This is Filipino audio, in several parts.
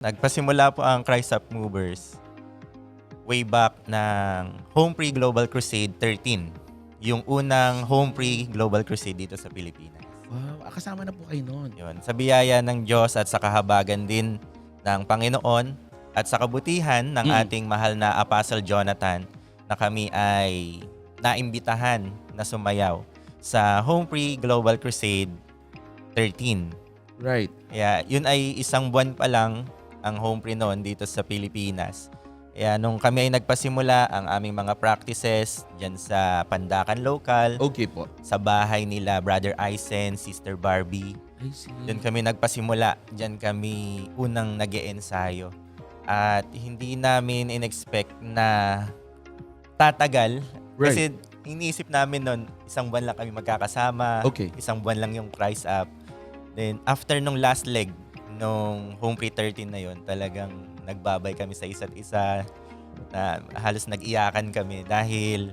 Nagpasimula po ang Christ Up Movers way back ng Home Free Global Crusade 13. Yung unang Home Free Global Crusade dito sa Pilipinas. Wow, kasama na po kayo noon. Yun, sa biyaya ng Diyos at sa kahabagan din ng Panginoon at sa kabutihan ng ating mahal na Apostle Jonathan na kami ay naimbitahan na sumayaw sa Home Free Global Crusade 13. Right. Kaya yun ay isang buwan pa lang ang Home Free noon dito sa Pilipinas. Kaya nung kami ay nagpasimula ang aming mga practices dyan sa Pandakan Local, Okay po. sa bahay nila Brother Aisen, Sister Barbie. I see. Diyan kami nagpasimula. Diyan kami unang nag-e-ensayo. At hindi namin in-expect na tatagal. Right. Kasi iniisip namin noon, isang buwan lang kami magkakasama. Okay. Isang buwan lang yung Rise Up. Then after nung last leg, nung Home Free 13 na yun, talagang nagbabay kami sa isa't isa. Na halos nag-iyakan kami dahil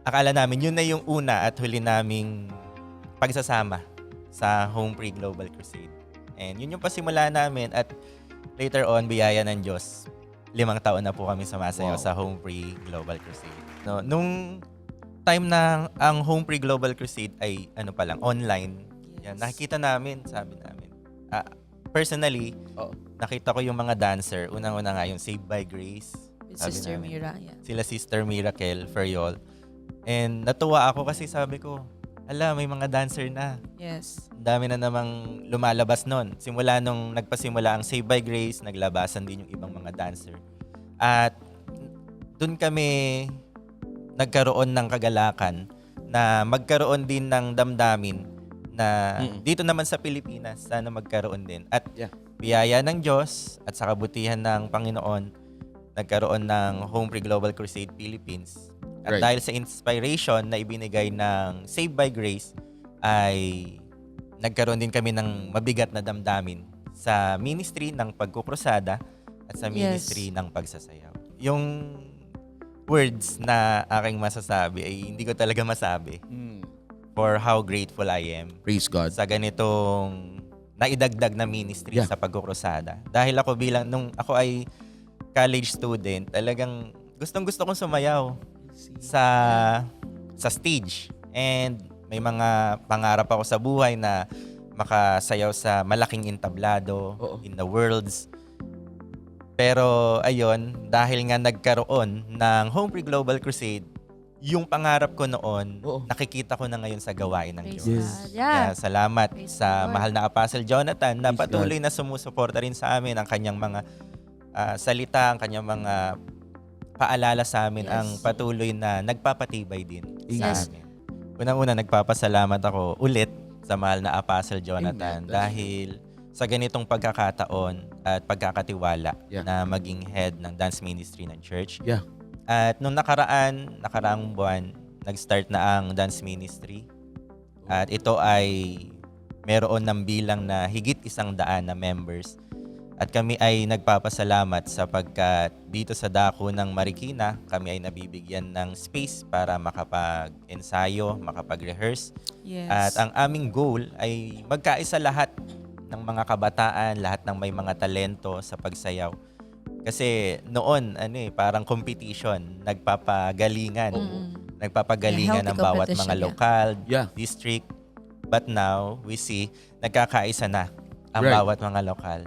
akala namin yun na yung una at huli naming pagsasama sa Home Free Global Crusade. And yun yung pasimula namin at later on, biyaya ng Diyos, 5 taon na po kami sumasayaw sa Home Free Global Crusade. No, nung time na ang Home Free Global Crusade ay ano pa lang, online, yan, nakikita namin, sabi namin. Personally, nakita ko yung mga dancer. Unang-una nga yung Saved by Grace. Sabi Sister namin. Mira, yeah. Sila Sister Miracle Ferriol. And natuwa ako kasi sabi ko, ala, may mga dancer na. Yes. Ang dami na namang lumalabas nun. Simula nung nagpasimula ang Saved by Grace, naglabasan din yung ibang mga dancer. At dun kami nagkaroon ng kagalakan na magkaroon din ng damdamin na dito naman sa Pilipinas, sana magkaroon din. At biyaya ng Diyos at sa kabutihan ng Panginoon, nagkaroon ng Home Free Global Crusade Philippines. At dahil sa inspiration na ibinigay ng Saved by Grace, ay nagkaroon din kami ng mabigat na damdamin sa ministry ng pagkukrusada at sa ministry ng pagsasayaw. Yung words na aking masasabi ay hindi ko talaga masabi for how grateful I am Praise God. sa ganitong naidagdag na ministry sa pagkukrusada. Dahil ako nung ako ay college student, talagang gustong-gusto kong sumayaw sa stage. And may mga pangarap ako sa buhay na makasayaw sa malaking entablado in the worlds. Pero ayun, dahil nga nagkaroon ng Home Free Global Crusade, yung pangarap ko noon, nakikita ko na ngayon sa gawain ng Diyos. Yeah. Salamat Praise sa the Lord. mahal na Apostle Jonathan na Praise patuloy na sumusuporta rin sa amin ang kanyang mga salita, ang kanyang mga paalala sa amin, ang patuloy na nagpapatibay din sa amin. Unang-una, nagpapasalamat ako ulit sa mahal na Apostle Jonathan dahil sa ganitong pagkakataon at pagkakatiwala na maging head ng dance ministry ng church. Yeah. At nung nakaraang buwan, nag-start na ang dance ministry. At ito ay meron ng bilang na higit 100 na members. At kami ay nagpapasalamat sapagkat dito sa dako ng Marikina, kami ay nabibigyan ng space para makapag-ensayo, makapag-rehearse. Yes. At ang aming goal ay magkaisa lahat ng mga kabataan, lahat ng may mga talento sa pagsayaw. Kasi noon, parang competition, nagpapagalingan. Nagpapagalingan ng bawat mga lokal, district. But now, we see, nagkakaisa na ang bawat mga lokal.